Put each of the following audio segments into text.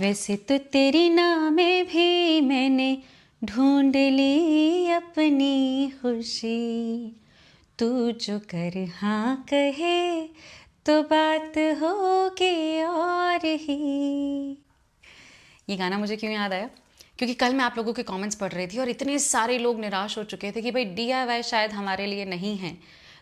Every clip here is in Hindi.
वैसे तो तेरी नामें भी मैंने ढूंढ ली अपनी खुशी, तू जो कर हाँ कहे तो बात होगी और ही। ये गाना मुझे क्यों याद आया? क्योंकि कल मैं आप लोगों के कमेंट्स पढ़ रही थी और इतने सारे लोग निराश हो चुके थे कि भाई DIY शायद हमारे लिए नहीं है।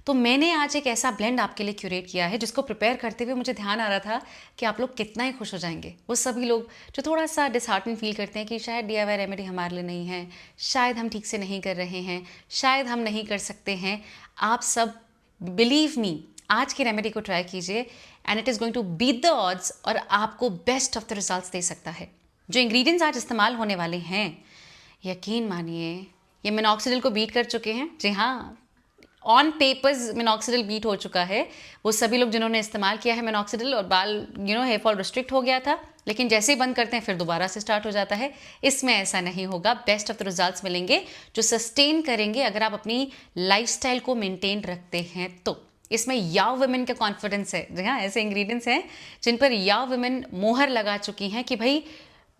तो मैंने आज एक ऐसा ब्लेंड आपके लिए क्यूरेट किया है जिसको प्रिपेयर करते हुए मुझे ध्यान आ रहा था कि आप लोग कितना ही खुश हो जाएंगे। वो सभी लोग जो थोड़ा सा डिसहार्टन फील करते हैं कि शायद DIY रेमेडी हमारे लिए नहीं है, शायद हम ठीक से नहीं कर रहे हैं, शायद हम नहीं कर सकते हैं। आप सब बिलीव मी, आज की रेमेडी को ट्राई कीजिए and it is going to beat the odds और आपको बेस्ट ऑफ द रिजल्ट्स दे सकता है। जो इंग्रेडिएंट्स आज इस्तेमाल होने वाले हैं, यकीन मानिए ये मिनॉक्सिडिल को बीट कर चुके हैं। जी हाँ, ऑन पेपर्स मिनॉक्सिडिल बीट हो चुका है। वो सभी लोग जिन्होंने इस्तेमाल किया है मिनॉक्सिडिल और बाल हेयर फॉल रिस्ट्रिक्ट हो गया था, लेकिन जैसे ही बंद करते हैं फिर दोबारा से स्टार्ट हो जाता है। इसमें ऐसा नहीं होगा। बेस्ट ऑफ द रिजल्ट्स मिलेंगे जो सस्टेन करेंगे अगर आप अपनी लाइफस्टाइल को मेंटेन रखते हैं तो। इसमें याव वुमेन का कॉन्फिडेंस है। जी हाँ, ऐसे इंग्रेडिएंट्स हैं जिन पर याव वुमेन मोहर लगा चुकी हैं कि भाई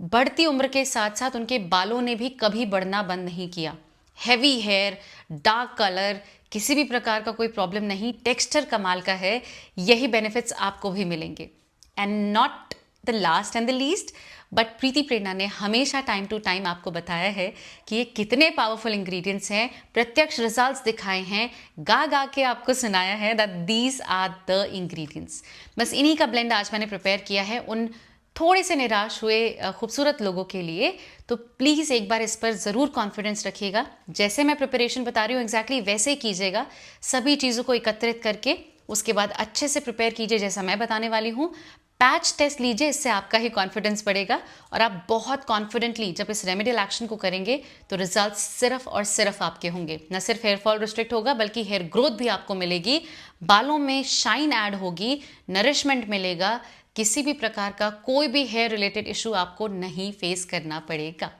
बढ़ती उम्र के साथ साथ उनके बालों ने भी कभी बढ़ना बंद नहीं किया। हैवी हेयर, डार्क कलर, किसी भी प्रकार का कोई प्रॉब्लम नहीं, टेक्सचर कमाल का है। यही बेनिफिट्स आपको भी मिलेंगे। And not the last and the least, but Preeti Prerna ने हमेशा टाइम टू टाइम आपको बताया है कि ये कितने पावरफुल इंग्रेडिएंट्स हैं, प्रत्यक्ष रिजल्ट्स दिखाए हैं, गा गा के आपको सुनाया है that these are the ingredients. बस इन्हीं का ब्लेंड आज मैंने प्रिपेयर किया है उन थोड़े से निराश हुए खूबसूरत लोगों के लिए। तो प्लीज़ एक बार इस पर ज़रूर कॉन्फिडेंस रखिएगा। जैसे मैं प्रिपरेशन बता रही हूँ एग्जैक्टली वैसे ही कीजिएगा। सभी चीज़ों को एकत्रित करके उसके बाद अच्छे से प्रिपेयर कीजिए जैसा मैं बताने वाली हूँ। पैच टेस्ट लीजिए, इससे आपका ही कॉन्फिडेंस बढ़ेगा और आप बहुत कॉन्फिडेंटली जब इस रेमेडियल एक्शन को करेंगे तो रिजल्ट सिर्फ और सिर्फ आपके होंगे। न सिर्फ हेयर फॉल रिस्ट्रिक्ट होगा बल्कि हेयर ग्रोथ भी आपको मिलेगी, बालों में शाइन ऐड होगी, नरिशमेंट मिलेगा, किसी भी प्रकार का कोई भी हेयर रिलेटेड इशू आपको नहीं फेस करना पड़ेगा।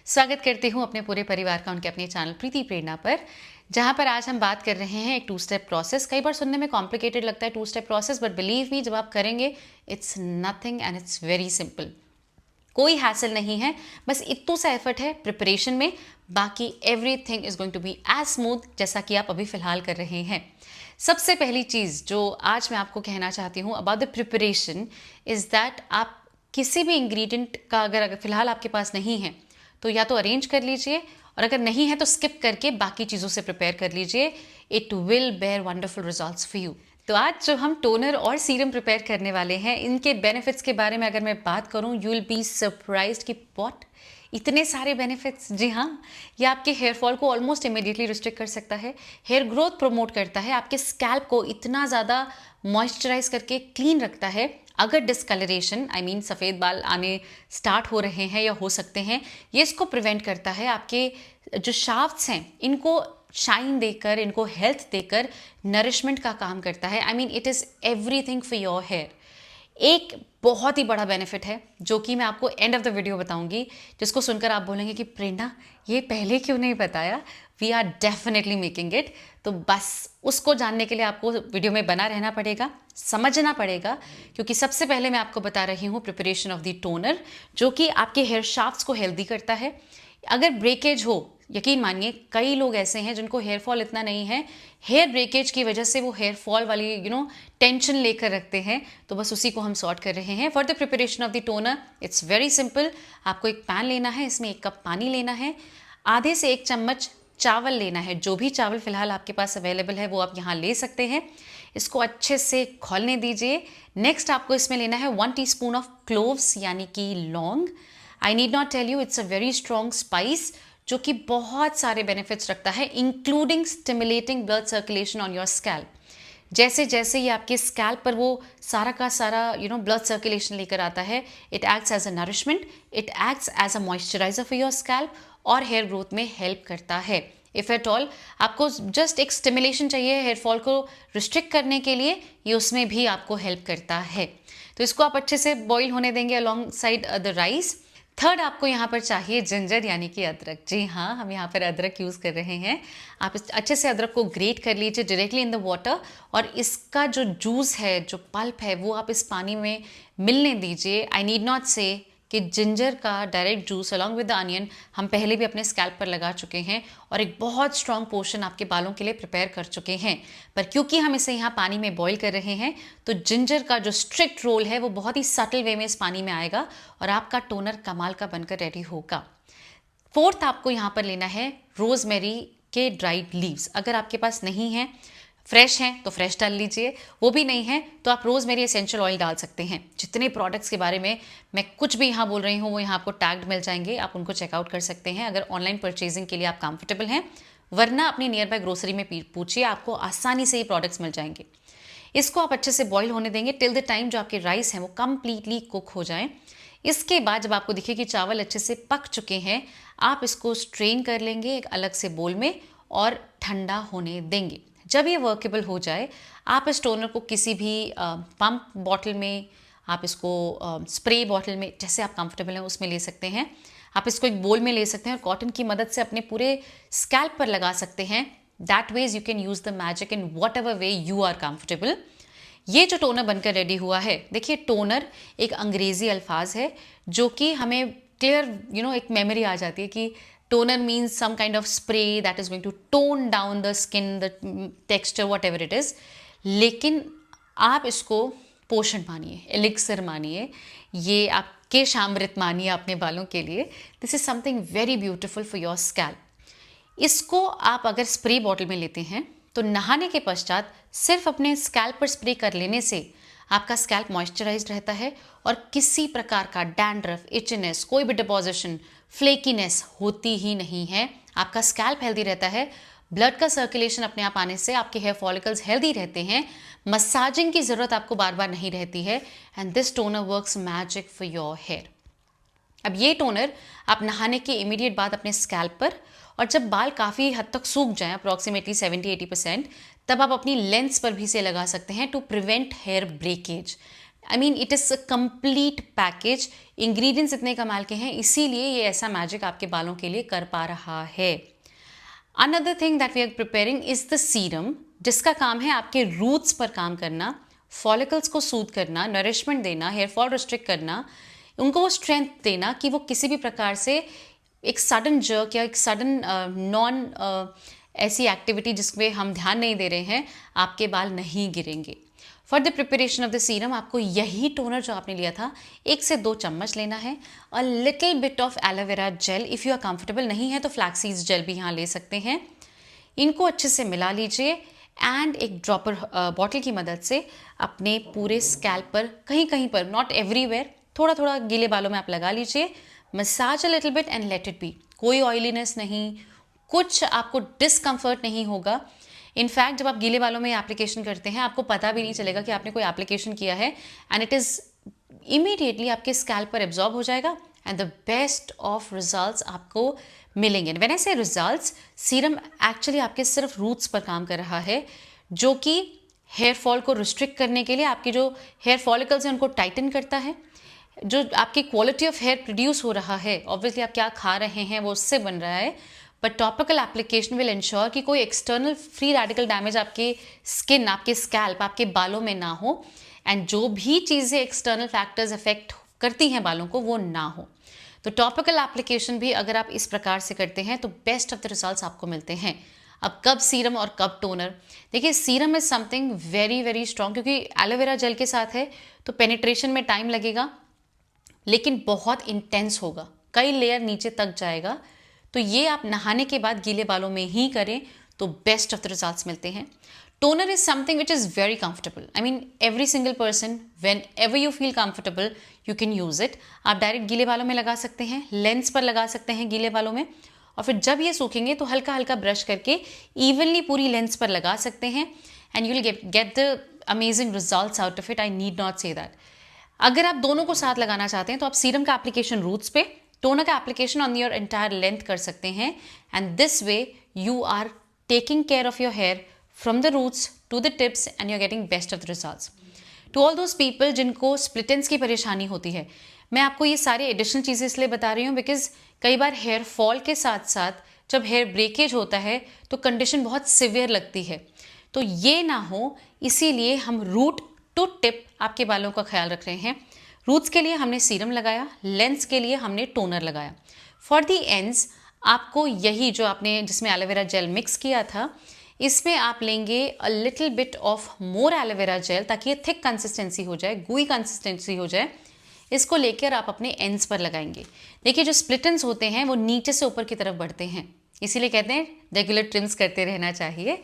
स्वागत करती हूँ अपने पूरे परिवार का उनके अपने चैनल प्रीति प्रेरणा पर, जहाँ पर आज हम बात कर रहे हैं एक 2 स्टेप प्रोसेस। कई बार सुनने में कॉम्प्लिकेटेड लगता है 2 step process, but believe me जब आप करेंगे it's nothing and it's very simple. कोई हैसल नहीं है, बस इतना सा एफर्ट है प्रिपरेशन में, बाकी everything is going to be as smooth जैसा कि आप अभी फिलहाल कर रहे हैं। सबसे पहली चीज़ जो आज मैं आपको कहना चाहती हूँ about the preparation is that आप किसी भी इंग्रेडिएंट का अगर फिलहाल आपके पास नहीं है तो या तो अरेंज कर लीजिए और अगर नहीं है तो स्किप करके बाकी चीज़ों से प्रिपेयर कर लीजिए। It will bear wonderful results for you. तो आज जो हम टोनर और सीरम प्रिपेयर करने वाले हैं, इनके बेनिफिट्स के बारे में अगर मैं बात करूं, यू विल बी सरप्राइज्ड कि व्हाट इतने सारे बेनिफिट्स। जी हाँ, ये आपके हेयर फॉल को ऑलमोस्ट इमीडिएटली रिस्ट्रिक्ट कर सकता है, हेयर ग्रोथ प्रमोट करता है, आपके स्कैल्प को इतना ज़्यादा मॉइस्चराइज करके क्लीन रखता है। अगर डिस्कलरेशन आई मीन सफ़ेद बाल आने स्टार्ट हो रहे हैं या हो सकते हैं, ये इसको प्रिवेंट करता है। आपके जो शाफ्ट्स हैं इनको शाइन देकर, इनको हेल्थ देकर नरिशमेंट का काम करता है। I mean it is everything for your hair. एक बहुत ही बड़ा बेनिफिट है जो कि मैं आपको एंड ऑफ द वीडियो बताऊंगी, जिसको सुनकर आप बोलेंगे कि प्रेरणा ये पहले क्यों नहीं बताया। We are definitely making it. तो बस उसको जानने के लिए आपको वीडियो में बना रहना पड़ेगा, समझना पड़ेगा, क्योंकि सबसे पहले मैं आपको बता रही हूँ प्रिपरेशन ऑफ द टोनर, जो कि आपके हेयर शाफ्ट्स को हेल्दी करता है। अगर ब्रेकेज हो, यकीन मानिए कई लोग ऐसे हैं जिनको हेयर फॉल इतना नहीं है, हेयर ब्रेकेज की वजह से वो हेयर फॉल वाली टेंशन लेकर रखते हैं, तो बस उसी को हम सॉर्ट कर रहे हैं। For the preparation of the toner it's very simple. आपको एक पैन लेना है, इसमें 1 कप पानी लेना है, आधे से 1 चम्मच चावल लेना है। जो भी चावल फिलहाल आपके पास अवेलेबल है वो आप यहाँ ले सकते हैं। इसको अच्छे से खौलने दीजिए। नेक्स्ट आपको इसमें लेना है 1 टीस्पून ऑफ क्लोव्स यानी कि लौंग। I need not tell you, it's a very strong spice जो कि बहुत सारे बेनिफिट्स रखता है, including stimulating blood circulation on your scalp. जैसे जैसे ये आपके स्कैल्प पर वो सारा का सारा ब्लड सर्कुलेशन लेकर आता है, it acts as a nourishment, it acts as a moisturiser for your scalp और हेयर ग्रोथ में हेल्प करता है। इफ़ एट ऑल आपको जस्ट एक स्टिमुलेशन चाहिए हेयर फॉल को रिस्ट्रिक्ट करने के लिए, ये उसमें भी आपको हेल्प करता है। तो इसको आप अच्छे से बॉईल होने देंगे along side the rice. Third आपको यहाँ पर चाहिए जिंजर यानी कि अदरक। जी हाँ, हम यहाँ पर अदरक यूज़ कर रहे हैं। आप अच्छे से अदरक को ग्रेट कर लीजिए डायरेक्टली इन द वाटर और इसका जो जूस है, जो पल्प है, वो आप इस पानी में मिलने दीजिए। आई नीड नॉट से कि जिंजर का direct juice along with the onion हम पहले भी अपने स्कैल्प पर लगा चुके हैं और एक बहुत स्ट्रॉन्ग पोर्शन आपके बालों के लिए प्रिपेयर कर चुके हैं। पर क्योंकि हम इसे यहाँ पानी में बॉईल कर रहे हैं तो जिंजर का जो स्ट्रिक्ट रोल है वो बहुत ही सटल वे में इस पानी में आएगा और आपका टोनर कमाल का बनकर रेडी होगा। फोर्थ आपको यहाँ पर लेना है रोजमेरी के ड्राइड लीव्स। अगर आपके पास नहीं है, फ्रेश हैं तो फ्रेश डाल लीजिए, वो भी नहीं है तो आप रोजमेरी एसेंशियल ऑयल डाल सकते हैं। जितने प्रोडक्ट्स के बारे में मैं कुछ भी यहाँ बोल रही हूँ वो यहाँ आपको टैग्ड मिल जाएंगे, आप उनको चेकआउट कर सकते हैं अगर ऑनलाइन परचेजिंग के लिए आप कंफर्टेबल हैं। वरना अपनी नियर बाय ग्रोसरी में पूछिए, आपको आसानी से ये प्रोडक्ट्स मिल जाएंगे। इसको आप अच्छे से बॉईल होने देंगे टिल द टाइम जो आपके राइस हैं वो कंप्लीटली कुक हो जाएं। इसके बाद जब आपको दिखे कि चावल अच्छे से पक चुके हैं, आप इसको स्ट्रेन कर लेंगे एक अलग से बोल में और ठंडा होने देंगे। जब ये वर्केबल हो जाए, आप इस टोनर को किसी भी पंप बॉटल में, आप इसको स्प्रे बॉटल में, जैसे आप कंफर्टेबल हैं उसमें ले सकते हैं। आप इसको एक बोल में ले सकते हैं और कॉटन की मदद से अपने पूरे स्कैल्प पर लगा सकते हैं। That ways you can use the magic in whatever way you are comfortable. ये जो टोनर बनकर रेडी हुआ है, देखिए टोनर एक अंग्रेजी अल्फाज है जो कि हमें क्लियर एक मेमोरी आ जाती है कि toner means some kind of spray that is going to tone down the skin, the texture, whatever it is. लेकिन आप इसको पोषण मानिए, एलिक्सर मानिए, ये आपके शामृत मानिए अपने बालों के लिए। This is something very beautiful for your scalp. इसको आप अगर स्प्रे बॉटल में लेते हैं तो नहाने के पश्चात सिर्फ अपने स्कैल्प पर स्प्रे कर लेने से आपका स्कैल्प मॉइस्चराइज्ड रहता है और किसी प्रकार का डैंड्रफ, इचनेस, कोई भी डिपॉजिशन, फ्लेकीनेस होती ही नहीं है। आपका स्कैल्प हेल्दी रहता है, ब्लड का सर्कुलेशन अपने आप आने से आपके हेयर फॉलिकल्स हेल्दी रहते हैं, मसाजिंग की ज़रूरत आपको बार बार नहीं रहती है। And this toner works magic for your hair. अब ये टोनर आप नहाने के इमीडिएट बाद अपने स्कैल्प पर, और जब बाल काफ़ी हद तक सूख जाएं, अप्रॉक्सीमेटली 70-80%, तब आप अपनी लेंस पर भी से लगा सकते हैं to prevent hair breakage. I mean it is a complete package. Ingredients इतने कमाल के हैं, इसीलिए ये ऐसा मैजिक आपके बालों के लिए कर पा रहा है। Another thing that we are preparing is the serum, जिसका काम है आपके रूट्स पर काम करना, फॉलिकल्स को सूद करना, नरिशमेंट देना, हेयर फॉल रिस्ट्रिक्ट करना, उनको वो स्ट्रेंथ देना कि वो किसी भी प्रकार से एक सडन जर्क या एक सडन नॉन ऐसी एक्टिविटी जिसमें हम ध्यान नहीं दे रहे हैं, आपके बाल नहीं गिरेंगे। For the preparation of the serum आपको यही टोनर जो आपने लिया था 1 से 2 चम्मच लेना है। A little bit of aloe vera gel, if you are comfortable, नहीं है तो फ्लैक्सीड्स जेल भी यहाँ ले सकते हैं। इनको अच्छे से मिला लीजिए एंड एक ड्रॉपर बॉटल की मदद से अपने पूरे स्कैल्प पर कहीं कहीं पर, नॉट एवरीवेयर, थोड़ा थोड़ा गीले बालों में आप लगा लीजिए। Massage a little bit and let it be. कोई ऑयलीनेस नहीं, कुछ आपको डिस्कम्फर्ट नहीं होगा। इनफैक्ट जब आप गीले बालों में एप्लीकेशन करते हैं आपको पता भी नहीं चलेगा कि आपने कोई एप्लीकेशन किया है, एंड इट इज़ इमीडिएटली आपके स्कैल्प पर एब्जॉर्ब हो जाएगा and the best of results आपको मिलेंगे। व्हेन आई से रिजल्ट्स, सीरम एक्चुअली आपके सिर्फ रूट्स पर काम कर रहा है, जो कि हेयर फॉल को रिस्ट्रिक्ट करने के लिए आपके जो हेयर फॉलिकल्स हैं उनको टाइटन करता है। जो आपकी क्वालिटी ऑफ हेयर प्रोड्यूस हो रहा है, ऑब्वियसली आप क्या खा रहे हैं वो उससे बन रहा है, but topical application will ensure कि कोई एक्सटर्नल फ्री रेडिकल डैमेज आपके स्किन, आपके स्कैल्प, आपके बालों में ना हो, एंड जो भी चीज़ें एक्सटर्नल फैक्टर्स अफेक्ट करती हैं बालों को वो ना हो। तो टॉपिकल एप्लीकेशन भी अगर आप इस प्रकार से करते हैं तो बेस्ट ऑफ द रिजल्ट्स आपको मिलते हैं। अब कब सीरम और कब टोनर? देखिए serum is something very very strong, क्योंकि एलोवेरा जेल के साथ है तो पेनिट्रेशन में टाइम लगेगा, लेकिन बहुत इंटेंस होगा, कई लेयर नीचे तक जाएगा। तो ये आप नहाने के बाद गीले बालों में ही करें तो बेस्ट ऑफ द रिजल्ट्स मिलते हैं। Toner is something which is very comfortable. I mean every single person, when ever you feel comfortable you can use it. आप डायरेक्ट गीले बालों में लगा सकते हैं, लेंस पर लगा सकते हैं गीले बालों में, और फिर जब ये सूखेंगे तो हल्का हल्का ब्रश करके इवनली पूरी लेंस पर लगा सकते हैं, and you will get the amazing results out of it. I need not say that. अगर आप दोनों को साथ लगाना चाहते हैं तो आप सीरम का एप्लीकेशन रूट्स पे, टोनर का application on your entire length कर सकते हैं, and this way you are taking care of your hair from the roots to the tips and you are getting best of the results. To all those people जिनको स्प्लिट एंड्स की परेशानी होती है, मैं आपको ये सारी एडिशनल चीज़ें इसलिए बता रही हूँ बिकॉज कई बार हेयर फॉल के साथ साथ जब हेयर ब्रेकेज होता है तो कंडीशन बहुत सिवियर लगती है। तो ये ना हो, इसीलिए हम रूट टू टिप आपके बालों का ख्याल रख रहे हैं। रूट्स के लिए हमने सीरम लगाया, लेंस के लिए हमने टोनर लगाया। फॉर दी एंड्स आपको यही जो आपने जिसमें एलोवेरा जेल मिक्स किया था, इसमें आप लेंगे अ little bit of more aloe vera gel ताकि ये थिक कंसिस्टेंसी हो जाए, गुई कंसिस्टेंसी हो जाए। इसको लेकर आप अपने एंड्स पर लगाएंगे। देखिए जो स्प्लिट एंड्स होते हैं वो नीचे से ऊपर की तरफ बढ़ते हैं, इसीलिए कहते हैं रेगुलर ट्रिम्स करते रहना चाहिए।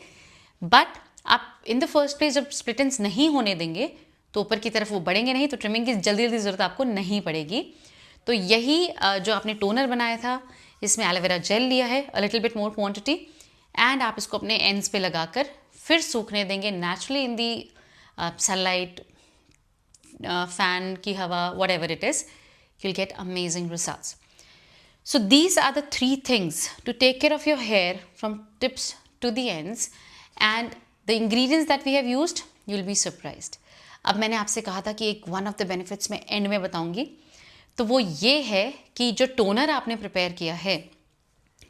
बट आप इन द फर्स्ट प्लेस जब स्प्लिट एंड्स नहीं होने देंगे तो ऊपर की तरफ वो बढ़ेंगे नहीं, तो ट्रिमिंग की जल्दी जल्दी ज़रूरत आपको नहीं पड़ेगी। तो यही जो आपने टोनर बनाया था, इसमें एलोवेरा जेल लिया है a little bit more quantity, and आप इसको अपने एंड्स पे लगाकर फिर सूखने देंगे naturally in the sunlight, fan की हवा, what ever it is, you'll get amazing results. So these are the 3 things to take care of your hair from tips to the ends, and the ingredients that we have used, you'll be surprised. अब मैंने आपसे कहा था कि एक one of the benefits मैं एंड में बताऊंगी, तो वो ये है कि जो टोनर आपने प्रिपेयर किया है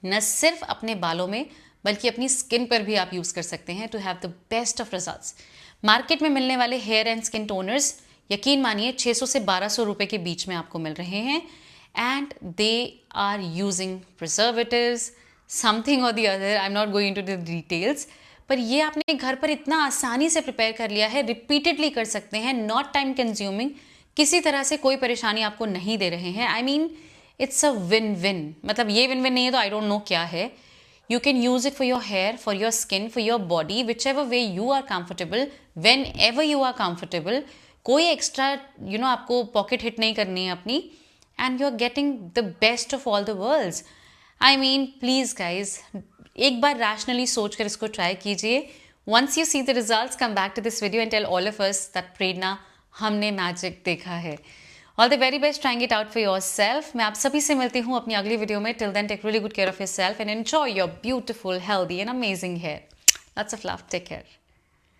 न सिर्फ अपने बालों में बल्कि अपनी स्किन पर भी आप यूज़ कर सकते हैं to have the best of results. Market में मिलने वाले हेयर एंड स्किन टोनर्स यकीन मानिए 600 से 1200 रुपए के बीच में आपको मिल रहे हैं, and they are using preservatives something और the other, I am not going to the details, पर ये आपने घर पर इतना आसानी से प्रिपेयर कर लिया है, रिपीटेडली कर सकते हैं, नॉट टाइम कंज्यूमिंग, किसी तरह से कोई परेशानी आपको नहीं दे रहे हैं। I mean it's a win win, मतलब ये विन विन नहीं है तो आई डोंट नो क्या है। You can use it for your hair, for your skin, for your body, whichever way you are comfortable, whenever you are comfortable. कोई एक्स्ट्रा आपको पॉकेट हिट नहीं करनी है अपनी, and you are getting the best of all the worlds. I mean please guys, एक बार रैशनली सोच कर इसको ट्राई कीजिए। Once you see the results, come back to this video and tell all of us that Prerna, हमने मैजिक देखा है। All the very best, trying it out for yourself. मैं आप सभी से मिलती हूँ अपनी अगली वीडियो में। Till then take really good care of yourself and enjoy your beautiful, healthy and amazing hair. Lots of love, take care.